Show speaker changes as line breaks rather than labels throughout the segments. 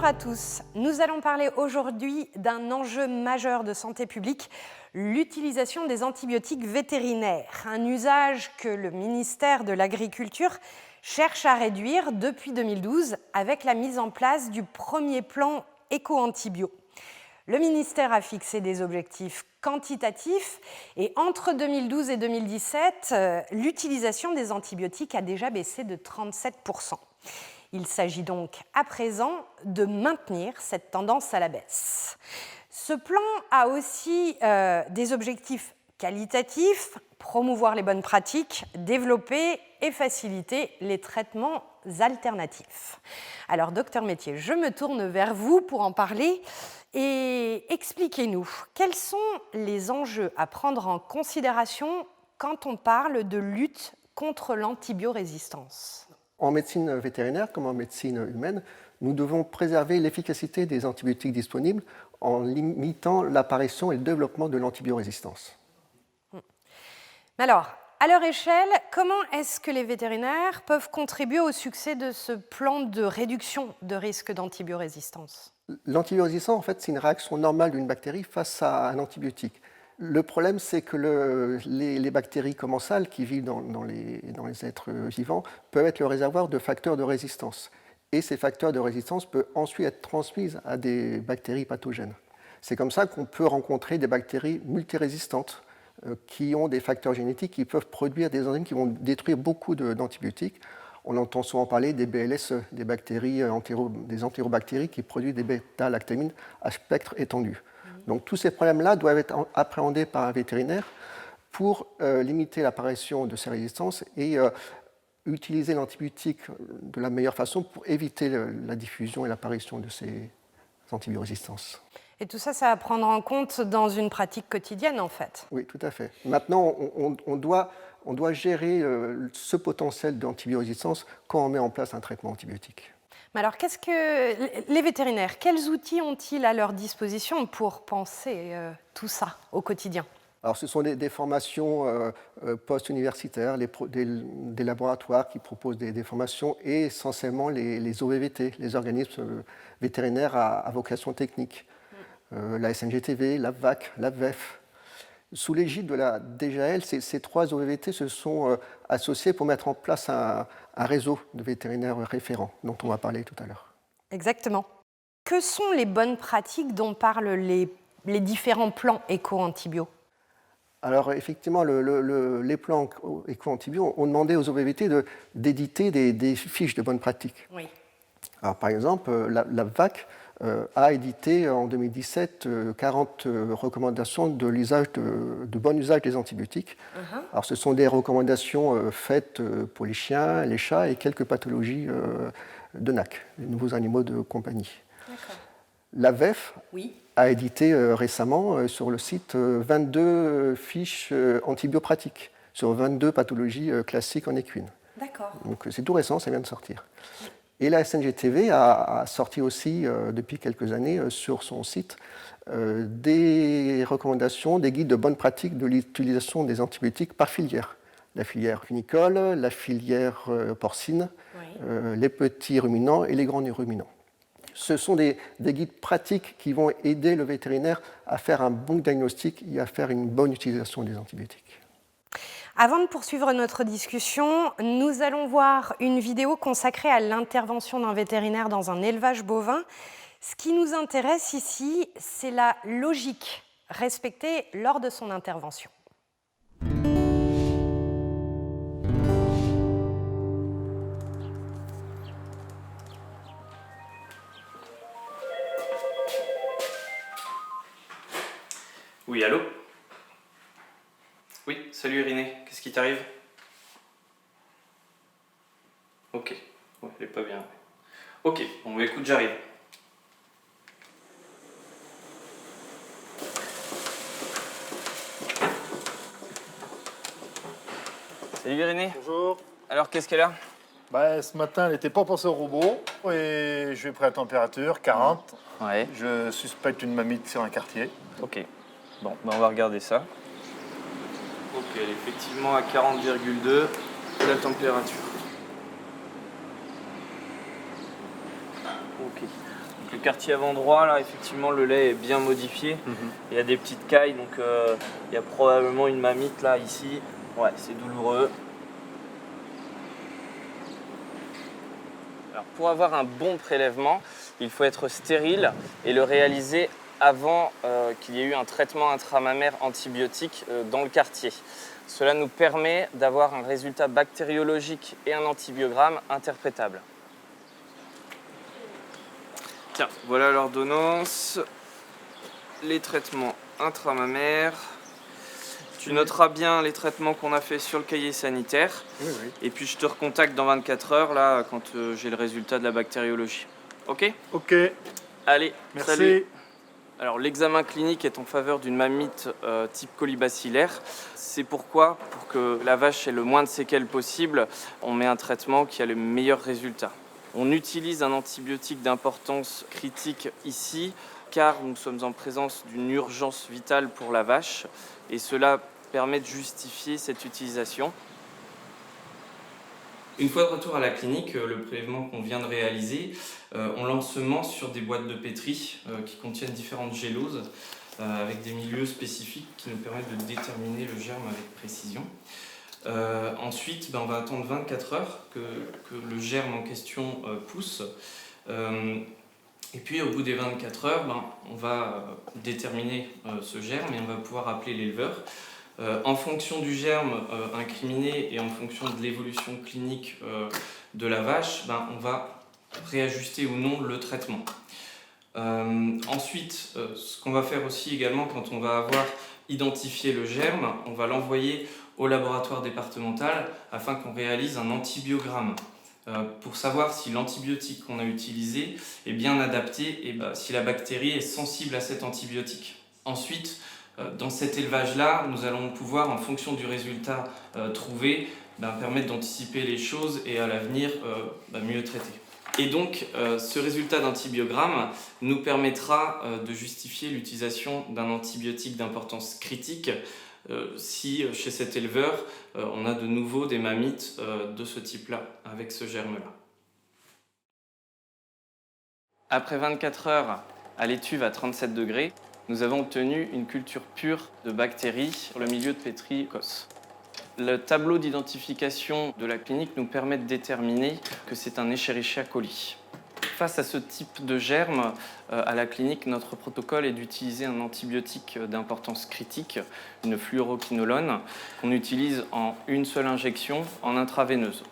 à tous. Nous allons parler aujourd'hui d'un enjeu majeur de santé publique, l'utilisation des antibiotiques vétérinaires, un usage que le ministère de l'Agriculture cherche à réduire depuis 2012 avec la mise en place du premier plan éco-antibio. Le ministère a fixé des objectifs quantitatifs et entre 2012 et 2017, l'utilisation des antibiotiques a déjà baissé de 37%. Il s'agit donc à présent de maintenir cette tendance à la baisse. Ce plan a aussi des objectifs qualitatifs, promouvoir les bonnes pratiques, développer et faciliter les traitements alternatifs. Alors, docteur Métier, je me tourne vers vous pour en parler et expliquez-nous quels sont les enjeux à prendre en considération quand on parle de lutte contre l'antibiorésistance.
En médecine vétérinaire, comme en médecine humaine, nous devons préserver l'efficacité des antibiotiques disponibles en limitant l'apparition et le développement de l'antibiorésistance.
Alors, à leur échelle, comment est-ce que les vétérinaires peuvent contribuer au succès de ce plan de réduction de risque d'antibiorésistance ?
L'antibiorésistance, en fait, c'est une réaction normale d'une bactérie face à un antibiotique. Le problème, c'est que les bactéries commensales qui vivent dans les êtres vivants peuvent être le réservoir de facteurs de résistance. Et ces facteurs de résistance peuvent ensuite être transmis à des bactéries pathogènes. C'est comme ça qu'on peut rencontrer des bactéries multirésistantes qui ont des facteurs génétiques qui peuvent produire des enzymes qui vont détruire beaucoup d'antibiotiques. On entend souvent parler des BLSE, des bactéries des entérobactéries qui produisent des bêta-lactamines à spectre étendu. Donc tous ces problèmes-là doivent être appréhendés par un vétérinaire pour limiter l'apparition de ces résistances et utiliser l'antibiotique de la meilleure façon pour éviter la diffusion et l'apparition de ces antibiorésistances.
Et tout ça, ça va prendre en compte dans une pratique quotidienne, en fait.
Oui, tout à fait. Maintenant, on doit gérer ce potentiel d'antibiorésistance quand on met en place un traitement antibiotique.
Mais alors, qu'est-ce que les vétérinaires, quels outils ont-ils à leur disposition pour penser tout ça au quotidien ?
Alors, ce sont des formations post-universitaires, des laboratoires qui proposent des formations et essentiellement les OVVT, les organismes vétérinaires à vocation technique. La SNGTV, l'AVVAC, l'AVVEF. Sous l'égide de la DGAL, ces trois OVVT se sont associés pour mettre en place un réseau de vétérinaires référents dont on va parler tout à l'heure.
Exactement. Que sont les bonnes pratiques dont parlent les différents plans éco-antibio ?
Alors effectivement, les plans éco-antibio ont demandé aux OVVT d'éditer des fiches de bonnes pratiques.
Oui.
Alors, par exemple, l'AVVAC a édité en 2017 40 recommandations de l'usage de bon usage des antibiotiques. Alors, ce sont des recommandations faites pour les chiens, les chats et quelques pathologies de NAC, les nouveaux animaux de compagnie. L'AVEF a édité récemment sur le site 22 fiches antibiopratiques sur 22 pathologies classiques en équine.
D'accord.
Donc c'est tout récent, ça vient de sortir. Et la SNGTV a sorti aussi, depuis quelques années, sur son site, des recommandations, des guides de bonnes pratiques de l'utilisation des antibiotiques par filière. La filière cunicole, la filière porcine, les petits ruminants et les grands ruminants. Ce sont des guides pratiques qui vont aider le vétérinaire à faire un bon diagnostic et à faire une bonne utilisation des antibiotiques.
Avant de poursuivre notre discussion, nous allons voir une vidéo consacrée à l'intervention d'un vétérinaire dans un élevage bovin. Ce qui nous intéresse ici, c'est la logique respectée lors de son intervention.
Oui, allô ? Oui, salut Irénée, qu'est-ce qui t'arrive ? Ok, ouais, elle est pas bien. Ok, bon bah écoute, j'arrive. Salut Irénée.
Bonjour.
Alors qu'est-ce qu'elle a ?
Ce matin, elle n'était pas pensée au robot et je lui ai pris la température, 40.
Ouais.
Je suspecte une mamite sur un quartier.
Ok. Bon, bah on va regarder ça. Ok, elle est effectivement à 40,2, la température. Ok. Le quartier avant droit, là, effectivement, le lait est bien modifié. Il y a des petites cailles, donc il y a probablement une mamite là, ici. Ouais, c'est douloureux. Alors, pour avoir un bon prélèvement, il faut être stérile et le réaliser avant qu'il y ait eu un traitement intramammaire antibiotique dans le quartier. Cela nous permet d'avoir un résultat bactériologique et un antibiogramme interprétable. Tiens, voilà l'ordonnance, les traitements intramammaires. Tu noteras bien les traitements qu'on a fait sur le cahier sanitaire.
Oui, oui.
Et puis je te recontacte dans 24 heures là, quand j'ai le résultat de la bactériologie. Ok?
Ok,
Allez,
merci.
salut. Alors l'examen clinique est en faveur d'une mamite type colibacillaire. C'est pourquoi, pour que la vache ait le moins de séquelles possible, on met un traitement qui a le meilleur résultat. On utilise un antibiotique d'importance critique ici, car nous sommes en présence d'une urgence vitale pour la vache, et cela permet de justifier cette utilisation. Une fois de retour à la clinique, le prélèvement qu'on vient de réaliser, on l'ensemence sur des boîtes de pétri qui contiennent différentes géloses avec des milieux spécifiques qui nous permettent de déterminer le germe avec précision. Ensuite, on va attendre 24 heures que le germe en question pousse. Et puis au bout des 24 heures, on va déterminer ce germe et on va pouvoir appeler l'éleveur. En fonction du germe incriminé et en fonction de l'évolution clinique de la vache, on va réajuster ou non le traitement. Ensuite, ce qu'on va faire aussi également quand on va avoir identifié le germe, on va l'envoyer au laboratoire départemental afin qu'on réalise un antibiogramme pour savoir si l'antibiotique qu'on a utilisé est bien adapté et si la bactérie est sensible à cet antibiotique. Ensuite, dans cet élevage-là, nous allons pouvoir, en fonction du résultat trouvé, permettre d'anticiper les choses et à l'avenir mieux traiter. Et donc, ce résultat d'antibiogramme nous permettra de justifier l'utilisation d'un antibiotique d'importance critique si, chez cet éleveur, on a de nouveau des mammites de ce type-là, avec ce germe-là. Après 24 heures à l'étuve à 37 degrés, nous avons obtenu une culture pure de bactéries sur le milieu de pétri COS. Le tableau d'identification de la clinique nous permet de déterminer que c'est un Escherichia coli. Face à ce type de germe, à la clinique, notre protocole est d'utiliser un antibiotique d'importance critique, une fluoroquinolone, qu'on utilise en une seule injection en intraveineuse.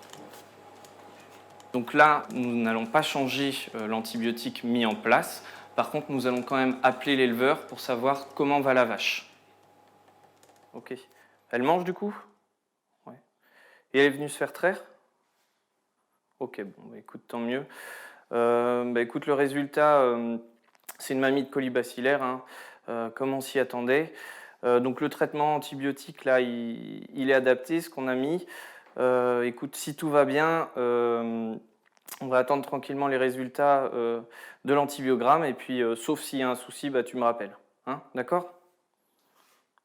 Donc là, nous n'allons pas changer l'antibiotique mis en place. Par contre, nous allons quand même appeler l'éleveur pour savoir comment va la vache. Ok. Elle mange du coup ? Ouais. Et elle est venue se faire traire ? Ok, bon, écoute, tant mieux. Écoute, le résultat, c'est une mamite colibacillaire, comme on s'y attendait. Donc le traitement antibiotique, là, il est adapté, ce qu'on a mis. Écoute, si tout va bien, on va attendre tranquillement les résultats de l'antibiogramme et puis, sauf s'il y a un souci, tu me rappelles. Hein, d'accord ?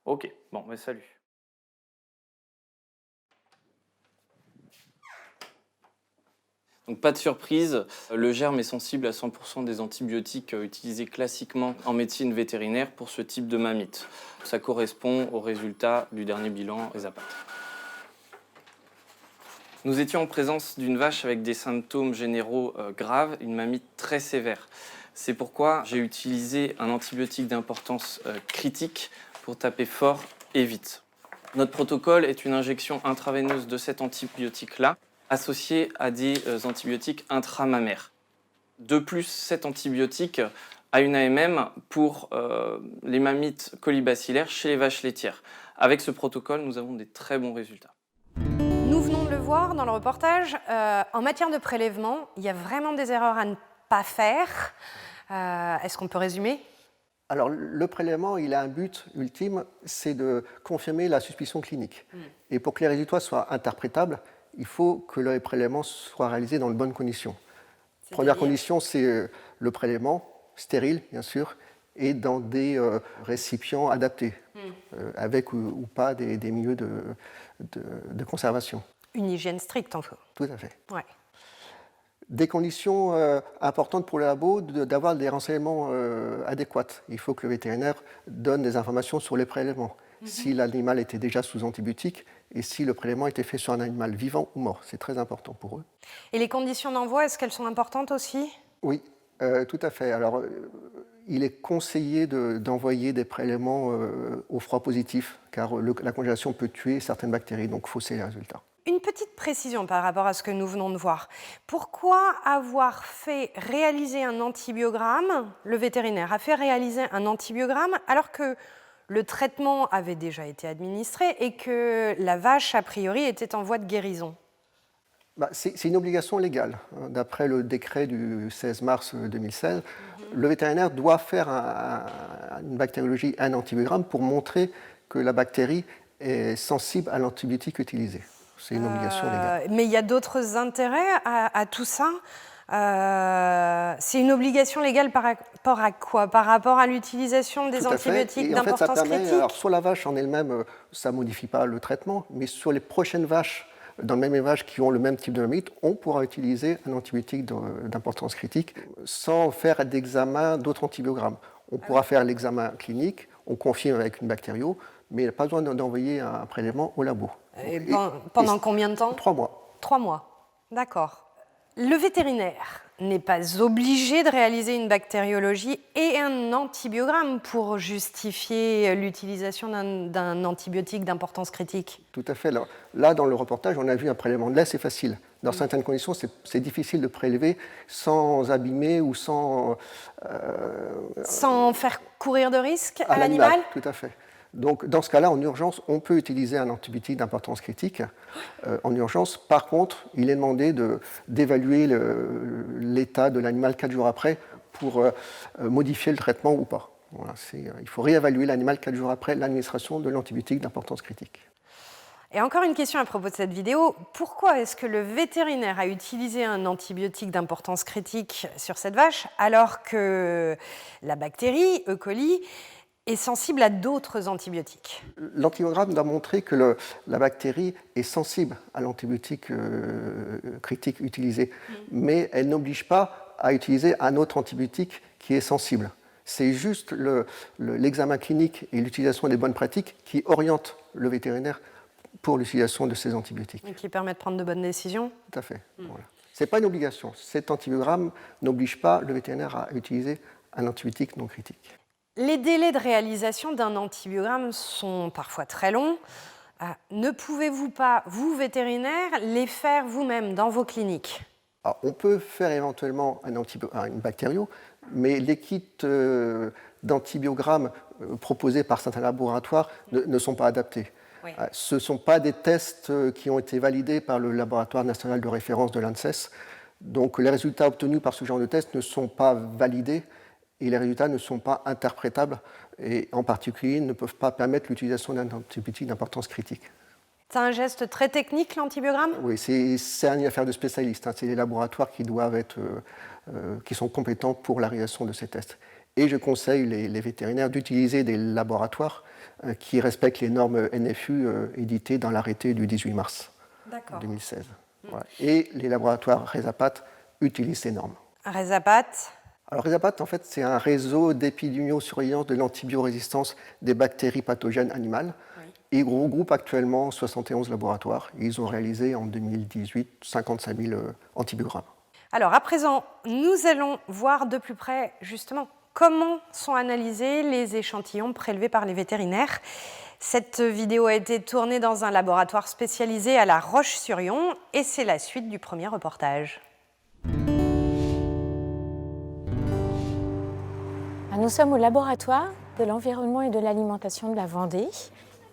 Ok, bon, salut. Donc pas de surprise, le germe est sensible à 100% des antibiotiques utilisés classiquement en médecine vétérinaire pour ce type de mamite. Ça correspond au résultat du dernier bilan ESAPAT. Nous étions en présence d'une vache avec des symptômes généraux graves, une mamite très sévère. C'est pourquoi j'ai utilisé un antibiotique d'importance critique pour taper fort et vite. Notre protocole est une injection intraveineuse de cet antibiotique-là, associé à des antibiotiques intramammaires. De plus, cet antibiotique a une AMM pour les mammites colibacillaires chez les vaches laitières. Avec ce protocole, nous avons des très bons résultats.
Nous venons de le voir dans le reportage, en matière de prélèvement, il y a vraiment des erreurs à ne pas faire. Est-ce qu'on peut résumer ?
Alors, le prélèvement, il a un but ultime, c'est de confirmer la suspicion clinique. Et pour que les résultats soient interprétables, il faut que le prélèvement soit réalisé dans de bonnes conditions. Première condition, c'est le prélèvement, stérile, bien sûr, et dans des récipients adaptés, avec ou pas des milieux de conservation.
Une hygiène stricte, en fait.
Tout à fait.
Ouais.
Des conditions importantes pour le labo d'avoir des renseignements adéquats. Il faut que le vétérinaire donne des informations sur les prélèvements. Si l'animal était déjà sous antibiotiques et si le prélèvement était fait sur un animal vivant ou mort. C'est très important pour eux.
Et les conditions d'envoi, est-ce qu'elles sont importantes aussi?
Oui, tout à fait. Alors, il est conseillé d'envoyer des prélèvements au froid positif, car la congélation peut tuer certaines bactéries, donc fausser les résultats.
Une petite précision par rapport à ce que nous venons de voir. Pourquoi avoir fait réaliser un antibiogramme, le vétérinaire a fait réaliser un antibiogramme alors que le traitement avait déjà été administré et que la vache, a priori, était en voie de guérison?
C'est une obligation légale. D'après le décret du 16 mars 2016, le vétérinaire doit faire une bactériologie, un antibiogramme pour montrer que la bactérie est sensible à l'antibiotique utilisé. C'est une obligation légale.
Mais il y a d'autres intérêts à tout ça. C'est une obligation légale par rapport à quoi? Par rapport à l'utilisation des antibiotiques d'importance critique?
Alors, sur la vache en elle-même, ça ne modifie pas le traitement, mais sur les prochaines vaches, dans le même élevage qui ont le même type de mythe, on pourra utiliser un antibiotique d'importance critique sans faire d'examen d'autres antibiogrammes. On pourra faire l'examen clinique, on confirme avec une bactério, mais il n'y a pas besoin d'envoyer un prélèvement au labo.
Pendant combien de temps?
3 mois.
3 mois, d'accord. Le vétérinaire n'est pas obligé de réaliser une bactériologie et un antibiogramme pour justifier l'utilisation d'un antibiotique d'importance critique.
Tout à fait. Là, dans le reportage, on a vu un prélèvement de lait, c'est facile. Dans certaines conditions, c'est difficile de prélever sans abîmer ou sans
faire courir de risque à l'animal?
Tout à fait. Donc, dans ce cas-là, en urgence, on peut utiliser un antibiotique d'importance critique en urgence. Par contre, il est demandé d'évaluer l'état de l'animal 4 jours après pour modifier le traitement ou pas. Voilà, il faut réévaluer l'animal 4 jours après l'administration de l'antibiotique d'importance critique.
Et encore une question à propos de cette vidéo. Pourquoi est-ce que le vétérinaire a utilisé un antibiotique d'importance critique sur cette vache alors que la bactérie E. coli est sensible à d'autres antibiotiques?
L'antibiogramme doit montrer que la bactérie est sensible à l'antibiotique critique utilisé, mais elle n'oblige pas à utiliser un autre antibiotique qui est sensible. C'est juste l'examen clinique et l'utilisation des bonnes pratiques qui orientent le vétérinaire pour l'utilisation de ces antibiotiques.
Et qui permet de prendre de bonnes décisions?
Tout à fait. Voilà. Ce n'est pas une obligation. Cet antibiogramme n'oblige pas le vétérinaire à utiliser un antibiotique non critique.
Les délais de réalisation d'un antibiogramme sont parfois très longs. Ne pouvez-vous pas, vous, vétérinaire, les faire vous-même dans vos cliniques?
Alors, on peut faire éventuellement une bactério, mais les kits d'antibiogrammes proposés par certains laboratoires ne sont pas adaptés. Oui. Ce ne sont pas des tests qui ont été validés par le laboratoire national de référence de l'ANSES. Donc les résultats obtenus par ce genre de test ne sont pas validés et les résultats ne sont pas interprétables et en particulier ne peuvent pas permettre l'utilisation d'un antibiotique d'importance critique.
C'est un geste très technique, l'antibiogramme?
Oui, c'est une affaire de spécialistes. C'est les laboratoires qui sont compétents pour la réalisation de ces tests. Et je conseille les vétérinaires d'utiliser des laboratoires qui respectent les normes NFU éditées dans l'arrêté du 18 mars 2016. Voilà. Et les laboratoires RESAPAT utilisent ces normes.
RESAPAT?
Alors RESAPAT, en fait, c'est un réseau d'épidémiosurveillance de l'antibiorésistance des bactéries pathogènes animales. Oui. Et il regroupe actuellement 71 laboratoires. Ils ont réalisé en 2018 55 000 antibiogrammes.
Alors à présent, nous allons voir de plus près justement comment sont analysés les échantillons prélevés par les vétérinaires. Cette vidéo a été tournée dans un laboratoire spécialisé à La Roche-sur-Yon et c'est la suite du premier reportage.
Nous sommes au laboratoire de l'environnement et de l'alimentation de la Vendée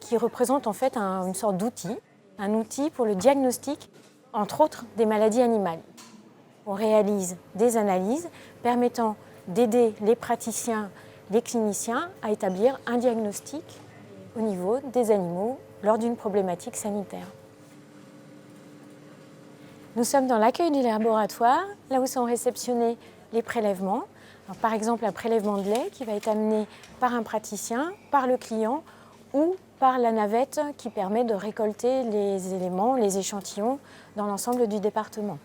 qui représente en fait une sorte d'outil, un outil pour le diagnostic, entre autres, des maladies animales. On réalise des analyses permettant d'aider les praticiens, les cliniciens à établir un diagnostic au niveau des animaux lors d'une problématique sanitaire. Nous sommes dans l'accueil du laboratoire, là où sont réceptionnés les prélèvements. Alors, par exemple, un prélèvement de lait qui va être amené par un praticien, par le client ou par la navette qui permet de récolter les éléments, les échantillons dans l'ensemble du département.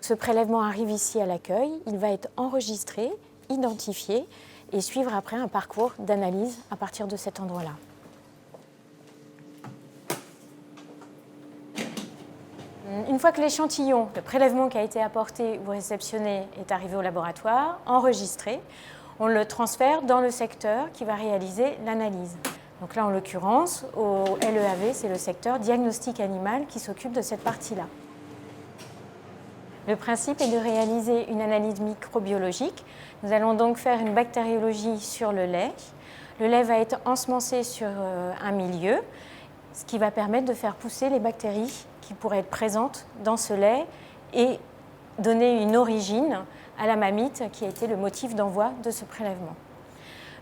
Ce prélèvement arrive ici à l'accueil, il va être enregistré, identifié et suivre après un parcours d'analyse à partir de cet endroit-là. Une fois que l'échantillon, le prélèvement qui a été apporté ou réceptionné est arrivé au laboratoire, enregistré, on le transfère dans le secteur qui va réaliser l'analyse. Donc là, en l'occurrence, au LEAV, c'est le secteur diagnostic animal qui s'occupe de cette partie-là. Le principe est de réaliser une analyse microbiologique. Nous allons donc faire une bactériologie sur le lait. Le lait va être ensemencé sur un milieu, ce qui va permettre de faire pousser les bactéries qui pourraient être présentes dans ce lait et donner une origine à la mamite qui a été le motif d'envoi de ce prélèvement.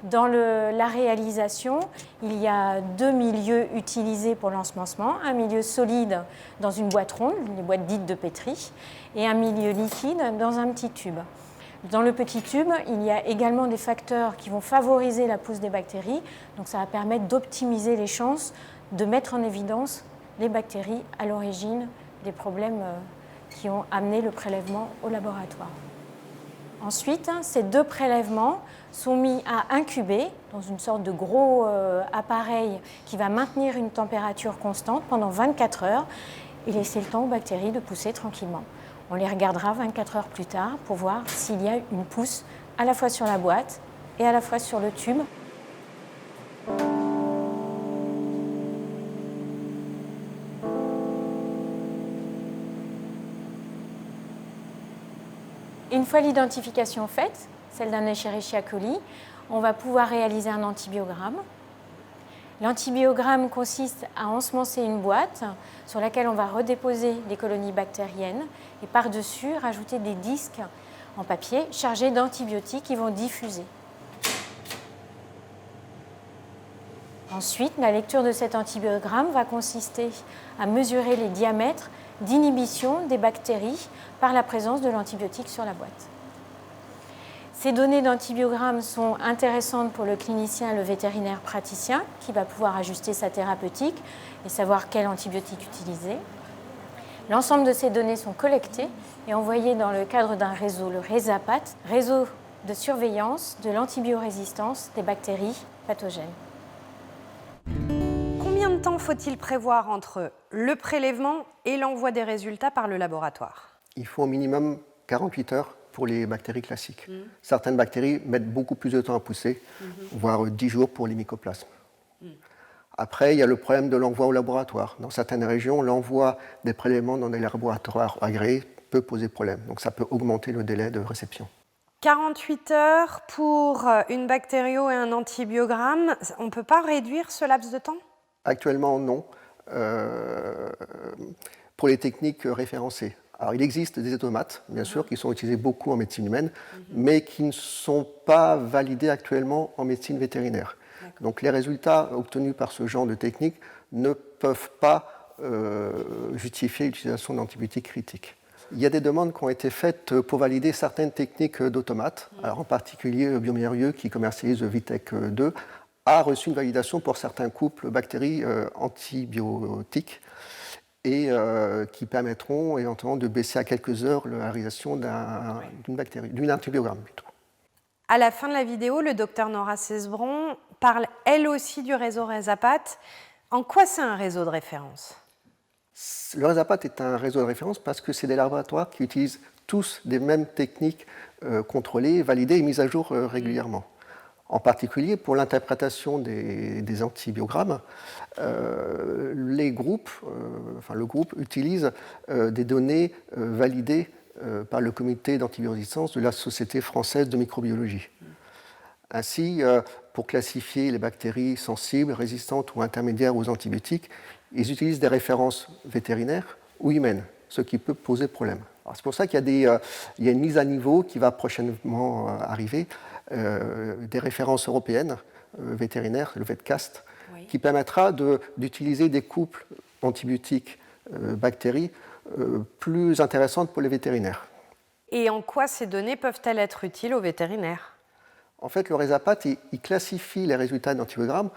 Dans la réalisation, il y a 2 milieux utilisés pour l'ensemencement, un milieu solide dans une boîte ronde, les boîtes dites de Petri, et un milieu liquide dans un petit tube. Dans le petit tube, il y a également des facteurs qui vont favoriser la pousse des bactéries, donc ça va permettre d'optimiser les chances de mettre en évidence les bactéries à l'origine des problèmes qui ont amené le prélèvement au laboratoire. Ensuite, ces 2 prélèvements sont mis à incuber dans une sorte de gros appareil qui va maintenir une température constante pendant 24 heures et laisser le temps aux bactéries de pousser tranquillement. On les regardera 24 heures plus tard pour voir s'il y a une pousse à la fois sur la boîte et à la fois sur le tube. Une fois l'identification faite, celle d'un Escherichia coli, on va pouvoir réaliser un antibiogramme. L'antibiogramme consiste à ensemencer une boîte sur laquelle on va redéposer des colonies bactériennes et par-dessus rajouter des disques en papier chargés d'antibiotiques qui vont diffuser. Ensuite, la lecture de cet antibiogramme va consister à mesurer les diamètres d'inhibition des bactéries par la présence de l'antibiotique sur la boîte. Ces données d'antibiogramme sont intéressantes pour le clinicien, le vétérinaire praticien, qui va pouvoir ajuster sa thérapeutique et savoir quel antibiotique utiliser. L'ensemble de ces données sont collectées et envoyées dans le cadre d'un réseau, le RESAPAT, réseau de surveillance de l'antibiorésistance des bactéries pathogènes.
Combien de temps faut-il prévoir entre le prélèvement et l'envoi des résultats par le laboratoire?
Il faut au minimum 48 heures pour les bactéries classiques. Certaines bactéries mettent beaucoup plus de temps à pousser, voire 10 jours pour les mycoplasmes. Après, il y a le problème de l'envoi au laboratoire. Dans certaines régions, l'envoi des prélèvements dans des laboratoires agréés peut poser problème. Donc ça peut augmenter le délai de réception.
48 heures pour une bactério et un antibiogramme. On ne peut pas réduire ce laps de temps?
Actuellement, non. Pour les techniques référencées. Alors, il existe des automates, bien sûr, qui sont utilisés beaucoup en médecine humaine, mais qui ne sont pas validés actuellement en médecine vétérinaire. Donc, les résultats obtenus par ce genre de technique ne peuvent pas justifier l'utilisation d'antibiotiques critiques. Il y a des demandes qui ont été faites pour valider certaines techniques d'automates. Alors, en particulier, Biomérieux, qui commercialise Vitec 2, a reçu une validation pour certains couples bactéries antibiotiques et qui permettront éventuellement de baisser à quelques heures la réalisation d'une bactérie, d'un antibiogramme plutôt.
À la fin de la vidéo, le docteur Nora Cesbron parle elle aussi du réseau RESAPAT. En quoi c'est un réseau de référence?
Le RESAPAT est un réseau de référence parce que c'est des laboratoires qui utilisent tous des mêmes techniques contrôlées, validées et mises à jour régulièrement. En particulier pour l'interprétation des antibiogrammes, le groupe utilise des données validées par le comité d'antibiorésistance de la Société française de microbiologie. Ainsi, pour classifier les bactéries sensibles, résistantes ou intermédiaires aux antibiotiques, ils utilisent des références vétérinaires ou humaines, ce qui peut poser problème. C'est pour ça qu'il y a une mise à niveau qui va prochainement arriver, des références européennes vétérinaires, le VetCast, qui permettra d'utiliser des couples antibiotiques-bactéries plus intéressantes pour les vétérinaires.
Et en quoi ces données peuvent-elles être utiles aux vétérinaires?
En fait, le RESAPAT, il classifie les résultats d'antibiogramme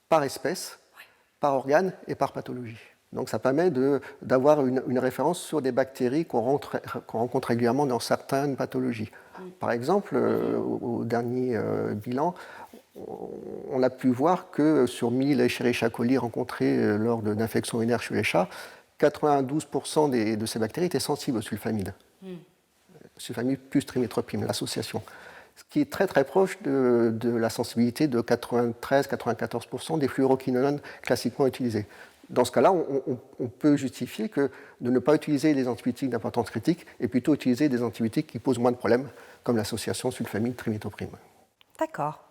par espèce, par organe et par pathologie. Donc ça permet d'avoir une référence sur des bactéries qu'on rencontre régulièrement dans certaines pathologies. Par exemple, au dernier bilan, on a pu voir que sur 1000 Escherichia coli rencontrés lors d'infections urinaires chez les chats, 92% de ces bactéries étaient sensibles au sulfamide. Sulfamide plus trimethoprim, l'association. Ce qui est très très proche de la sensibilité de 93-94% des fluoroquinolones classiquement utilisés. Dans ce cas-là, on peut justifier de ne pas utiliser des antibiotiques d'importance critique et plutôt utiliser des antibiotiques qui posent moins de problèmes, comme l'association sulfamide-trimethoprim.
D'accord.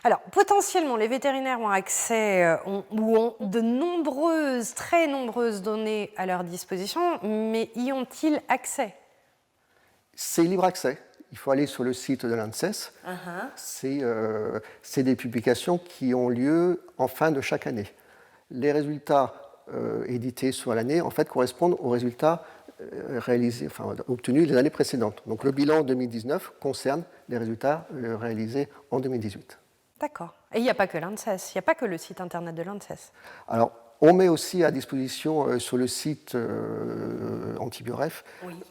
Alors, potentiellement, les vétérinaires ont accès ou ont de nombreuses, très nombreuses données à leur disposition, mais y ont-ils accès?
C'est libre accès. Il faut aller sur le site de l'ANSES. C'est des publications qui ont lieu en fin de chaque année. Les résultats édités sur l'année, en fait, correspondent aux résultats obtenus les années précédentes. Donc le bilan 2019 concerne les résultats réalisés en 2018.
D'accord. Et il n'y a pas que l'ANSES, il n'y a pas que le site internet de l'ANSES.
Alors, on met aussi à disposition sur le site Antibioref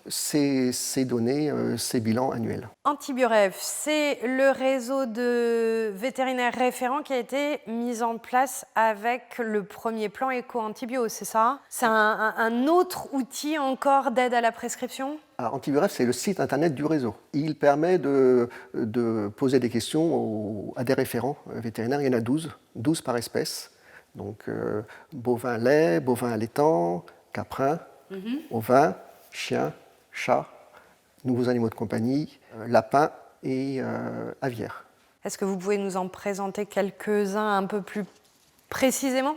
ces données, ces bilans annuels.
Antibioref, c'est le réseau de vétérinaires référents qui a été mis en place avec le premier plan éco-antibio, c'est ça? C'est un autre outil encore d'aide à la prescription?
Antibioref, c'est le site internet du réseau. Il permet de poser des questions à des référents vétérinaires. Il y en a 12 par espèce. Donc, bovin lait, bovin allaitant, caprin, ovin, chien, chat, nouveaux animaux de compagnie, lapin et aviaire.
Est-ce que vous pouvez nous en présenter quelques-uns un peu plus précisément?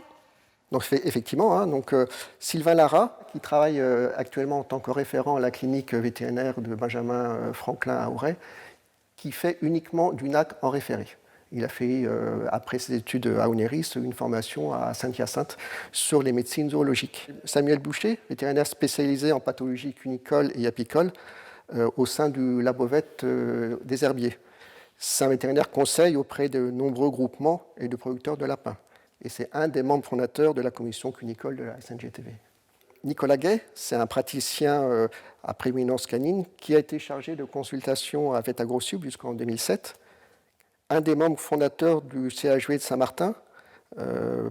Donc, effectivement, donc, Sylvain Lara, qui travaille actuellement en tant que référent à la clinique vétérinaire de Benjamin Franklin à Auray, qui fait uniquement du NAC en référé. Il a fait, après ses études à Oneris, une formation à Saint-Hyacinthe sur les médecines zoologiques. Samuel Boucher, vétérinaire spécialisé en pathologie cunicole et apicole au sein du Labovette des Herbiers. C'est un vétérinaire conseil auprès de nombreux groupements et de producteurs de lapins. Et c'est un des membres fondateurs de la commission cunicole de la SNGTV. Nicolas Gay, c'est un praticien à prééminence canine qui a été chargé de consultation à Vétagrossub jusqu'en 2007. Un des membres fondateurs du CHV de Saint-Martin,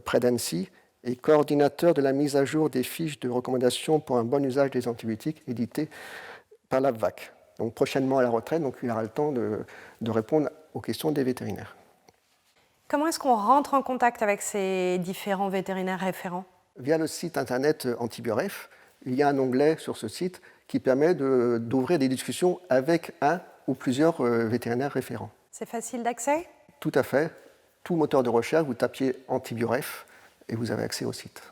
près d'Annecy, et coordinateur de la mise à jour des fiches de recommandation pour un bon usage des antibiotiques éditées par l'ABVAC. Donc prochainement à la retraite, donc il aura le temps de répondre aux questions des vétérinaires.
Comment est-ce qu'on rentre en contact avec ces différents vétérinaires référents?
Via le site internet Antibioref, il y a un onglet sur ce site qui permet d'ouvrir des discussions avec un ou plusieurs vétérinaires référents.
C'est facile d'accès?
Tout à fait. Tout moteur de recherche, vous tapiez Antibioref et vous avez accès au site.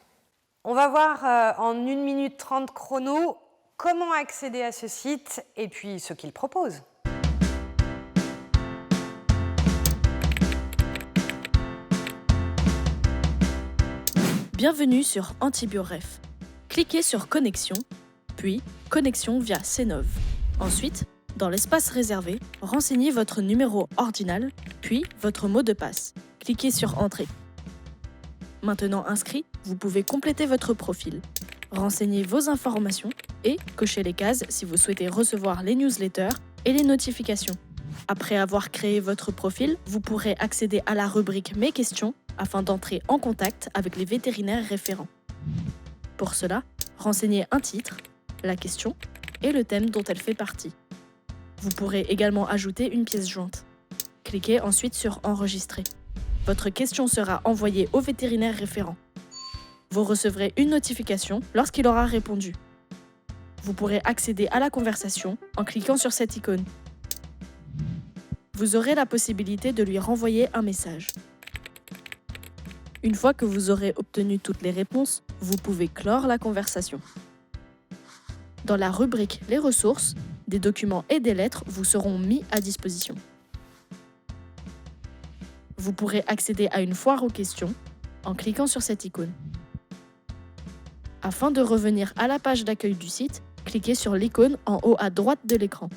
On va voir en 1 minute 30 chrono comment accéder à ce site et puis ce qu'il propose.
Bienvenue sur Antibioref. Cliquez sur Connexion, puis Connexion via Cnov. Ensuite, dans l'espace réservé, renseignez votre numéro ordinal, puis votre mot de passe. Cliquez sur Entrée. Maintenant inscrit, vous pouvez compléter votre profil. Renseignez vos informations et cochez les cases si vous souhaitez recevoir les newsletters et les notifications. Après avoir créé votre profil, vous pourrez accéder à la rubrique Mes questions afin d'entrer en contact avec les vétérinaires référents. Pour cela, renseignez un titre, la question et le thème dont elle fait partie. Vous pourrez également ajouter une pièce jointe. Cliquez ensuite sur Enregistrer. Votre question sera envoyée au vétérinaire référent. Vous recevrez une notification lorsqu'il aura répondu. Vous pourrez accéder à la conversation en cliquant sur cette icône. Vous aurez la possibilité de lui renvoyer un message. Une fois que vous aurez obtenu toutes les réponses, vous pouvez clore la conversation. Dans la rubrique Les ressources, des documents et des lettres vous seront mis à disposition. Vous pourrez accéder à une foire aux questions en cliquant sur cette icône. Afin de revenir à la page d'accueil du site, cliquez sur l'icône en haut à droite de l'écran.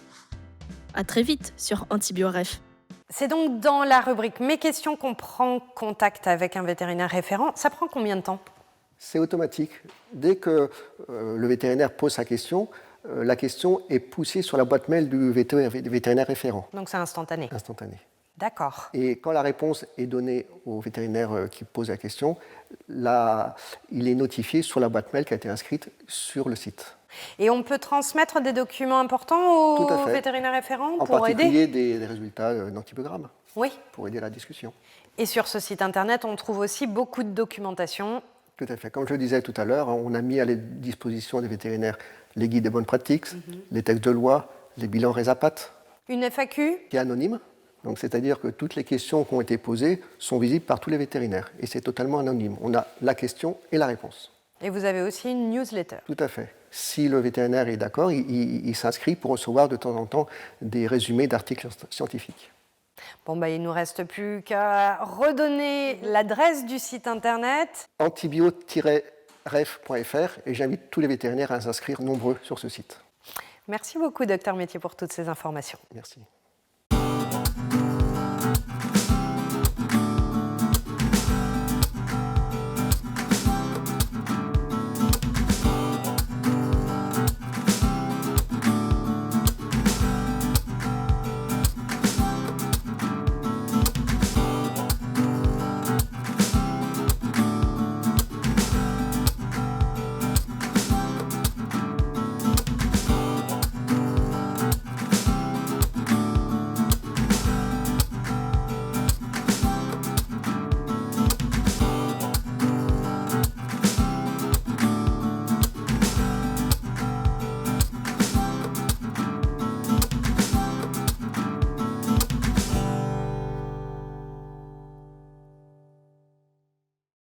À très vite sur Antibioref.
C'est donc dans la rubrique Mes questions qu'on prend contact avec un vétérinaire référent. Ça prend combien de temps?
C'est automatique. Dès que le vétérinaire pose sa question, la question est poussée sur la boîte mail du vétérinaire référent.
Donc c'est instantané.
Instantané.
D'accord.
Et quand la réponse est donnée au vétérinaire qui pose la question, là, il est notifié sur la boîte mail qui a été inscrite sur le site.
Et on peut transmettre des documents importants
Tout à
au
fait.
vétérinaire référent
En
pour
particulier
aider
des résultats d'antibiogramme,
Oui.
pour aider la discussion.
Et sur ce site internet, on trouve aussi beaucoup de documentation.
Tout à fait. Comme je le disais tout à l'heure, on a mis à la disposition des vétérinaires les guides des bonnes pratiques, les textes de loi, les bilans RESAPAT,
Une FAQ.
qui est anonyme. Donc, c'est-à-dire que toutes les questions qui ont été posées sont visibles par tous les vétérinaires. Et c'est totalement anonyme. On a la question et la réponse.
Et vous avez aussi une newsletter.
Tout à fait. Si le vétérinaire est d'accord, il s'inscrit pour recevoir de temps en temps des résumés d'articles scientifiques.
Bon, bah, il ne nous reste plus qu'à redonner l'adresse du site internet.
antibio-ref.fr et j'invite tous les vétérinaires à s'inscrire nombreux sur ce site.
Merci beaucoup, Dr Métier, pour toutes ces informations.
Merci.